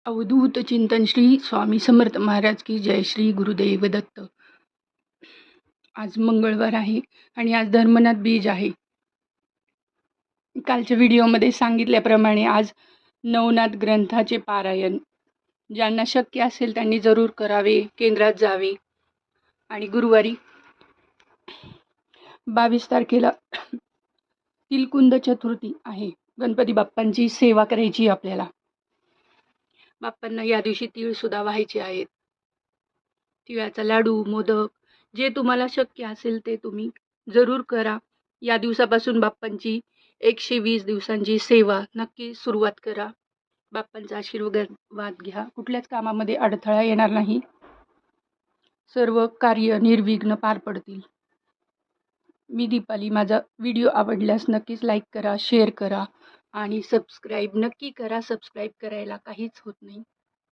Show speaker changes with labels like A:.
A: अवधूत चिंतन श्री स्वामी समर्थ महाराज की जय. श्री गुरुदेव दत्त. आज मंगळवार आहे आणि आज धर्मनाथ बीज आहे. कालच्या व्हिडिओमध्ये सांगितल्याप्रमाणे आज नवनाथ ग्रंथाचे पारायण ज्यांना शक्य असेल त्यांनी जरूर करावे, केंद्रात जावे. आणि गुरुवारी 22 तारखेला तिलकुंद चतुर्थी आहे. गणपती बाप्पांची सेवा करायची आपल्याला. बाप्पांना या दिवशी तीळ सुद्धा व्हायचे आहेत. तिळाचा लाडू, मोदक जे तुम्हाला शक्य असेल ते तुम्ही जरूर करा. या दिवसापासून बाप्पांची 120 दिवसांची सेवा नक्की सुरुवात करा. बाप्पांचा आशीर्वाद घ्या. कुठल्याच कामामध्ये अडथळा येणार नाही. सर्व कार्य निर्विघ्न पार पडतील. मी दीपाली. माझा व्हिडिओ आवडल्यास नक्कीच लाईक करा, शेअर करा आणि सबस्क्राईब नक्की करा. सबस्क्राईब करायला काहीच होत नाही.